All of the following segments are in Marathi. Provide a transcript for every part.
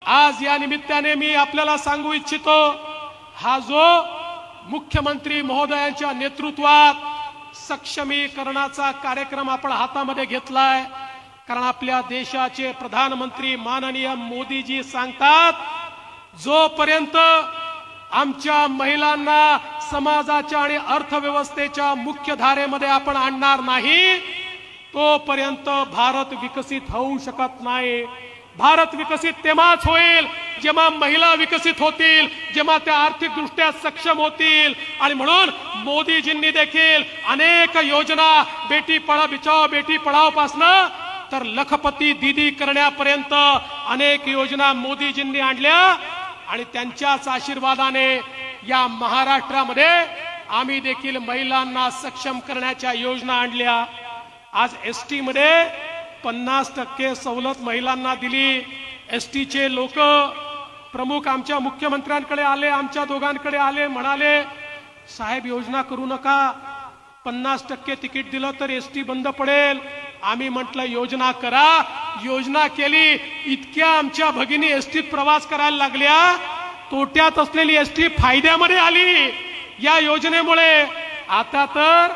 आज या निमित्ताने मी आपल्याला सांगू इच्छितो, हा जो मुख्यमंत्री महोदयांच्या नेतृत्वात सक्षमीकरणाचा कार्यक्रम आपण हातामध्ये घेतलाय, कारण आपल्या देशाचे प्रधानमंत्री माननीय मोदीजी सांगतात, जोपर्यंत आमच्या महिलांना समाजाच्या आणि अर्थव्यवस्थेच्या मुख्य धारेमध्ये आपण आणणार नाही, तोपर्यंत भारत विकसित होऊ शकत नाही। भारत विकसित तेव्हाच होईल जेव्हा महिला विकसित होतील, जेव्हा त्या आर्थिकदृष्ट्या सक्षम होतील। आणि म्हणून मोदीजींनी देखील अनेक योजना, बेटी बचाओ बेटी पढाओ पासनं तर लखपती दीदी करण्यापर्यंत अनेक योजना मोदीजींनी आणल्या। आणि त्यांच्याच आशीर्वादाने या महाराष्ट्रामध्ये आम्ही देखील महिलांना सक्षम करण्याच्या योजना आणल्या। आज एसटी मध्ये 50% सवलत महिलांना दिली। एसटी चे लोक प्रमुख आमच्या मुख्यमंत्र्यांकडे आले, आमच्या दोघांकडे आले, म्हणाले साहेब योजना करू नका, 50% तिकीट दिलं तर एसटी बंद पडेल। आम्ही म्हटलं योजना करा। योजना केली, इतक्या आमच्या भगिनी एसटीत प्रवास करायला लागल्या, तोट्यात असलेली एसटी फायद्यामध्ये आली या योजनेमुळे। आता तर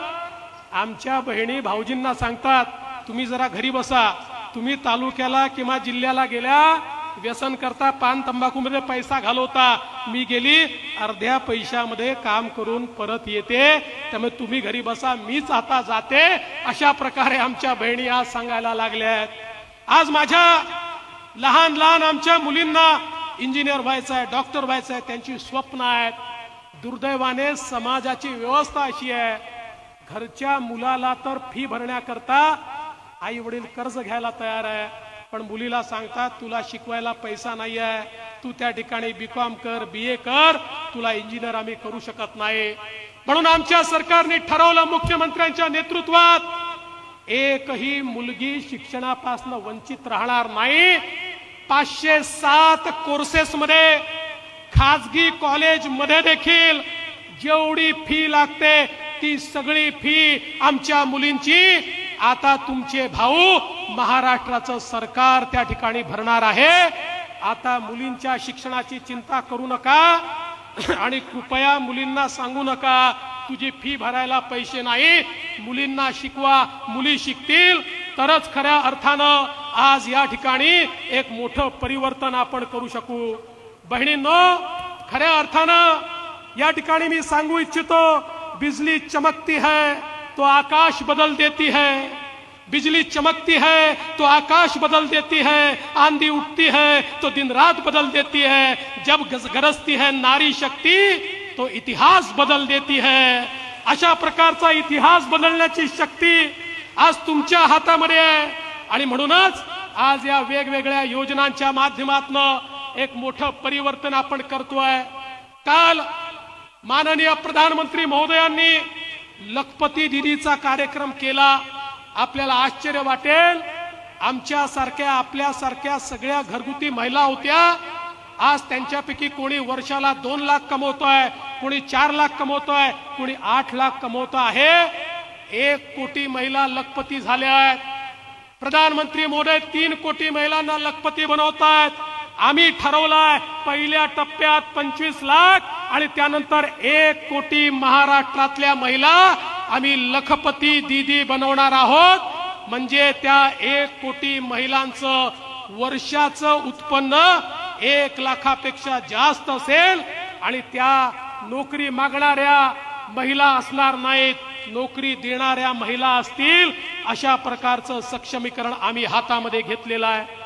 आमच्या बहिणी भाऊजींना सांगतात, तुम्ही जरा घरी बसा, तुम्ही तालुक्याला किंवा जिल्ह्याला गेल्या व्यसन करता, पान तंबाखू मध्ये पैसा घालवता, मी गेली अर्ध्या पैशामध्ये काम करून परत येते, त्यामुळे तुम्ही घरी बसा, मीच आता जाते। अशा प्रकारे आमच्या बहिणी आज सांगायला लागल्यात। आज माझ्या लहान लहान आमच्या मुलींना इंजिनियर व्हायचं आहे, डॉक्टर व्हायचं आहे, त्यांची स्वप्न आहेत। दुर्दैवाने समाजाची व्यवस्था अशी आहे, घरच्या मुलाला तर फी भरण्याकरता आई वडील कर्ज घ्यायला तयार आहे, पण मुलीला सांगतात तुला शिकवायला पैसा नाही आहे, तू त्या ठिकाणी बीकॉम कर, बीए कर, तुला इंजिनियर आम्ही करू शकत नाही। म्हणून आमच्या सरकारने ठरवलं, मुख्यमंत्र्यांच्या नेतृत्वात एकही मुलगी शिक्षणापासून वंचित राहणार नाही। 507 कोर्सेस मध्ये, खाजगी कॉलेज मध्ये देखील जेवढी फी लागते ती सगळी फी आमच्या मुलींची आता तुमचे भाऊ महाराष्ट्राचं सरकार त्या ठिकाणी भरणार आहे। आता मुलींच्या शिक्षणाची चिंता करू नका आणि कृपया मुलींना सांगू नका तुझी फी भरायला पैसे नाही, मुलींना शिकवा, मुली शिकतील तरच खऱ्या अर्थानं आज या ठिकाणी एक मोठं परिवर्तन आपण करू शकू। बहिणींनो, खऱ्या अर्थानं या ठिकाणी मी सांगू इच्छितो, बिजली चमकती है तो आकाश बदल देती है, बिजली चमकती है तो आकाश बदल देती है, आंधी उठती है तो दिन रात बदल देती है, जब गरजती है नारी शक्ति तो इतिहास बदल देती है। अशा प्रकारचा इतिहास बदलण्याची शक्ती आज तुमच्या हातामध्ये आहे। आणि म्हणूनच आज या वेगवेगळ्या योजनांच्या माध्यमातून एक मोठं परिवर्तन आपण करतोय। काल माननीय प्रधानमंत्री महोदयांनी लखपती दीदीचा कार्यक्रम केला। आपल्याला आश्चर्य वाटेल, आमच्यासारख्या आपल्यासारख्या सगळ्या घरगुती महिला होत्या, आज त्यांच्यापैकी कोणी वर्षाला 2 लाख कमवतोय, कोणी 4 लाख कमवतोय, कोणी 8 लाख कमवतो आहे। 1 कोटी महिला लखपती झाल्या आहेत। प्रधानमंत्री महोदय 3 कोटी महिलांना लखपती बनवतायत। आम्ही ठरवलाय पहिल्या टप्प्यात 25 लाख आणि त्यानंतर 1 कोटी महाराष्ट्रातल्या महिला आम्ही लखपती दीदी बनवणार आहोत। म्हणजे त्या 1 कोटी महिलांचं वर्षाचं उत्पन्न 1 लाखापेक्षा जास्त असेल आणि त्या नोकरी मागणाऱ्या महिला असणार नाहीत, नोकरी देणाऱ्या महिला असतील। अशा प्रकारचं सक्षमीकरण आम्ही हातामध्ये घेतलेलं आहे।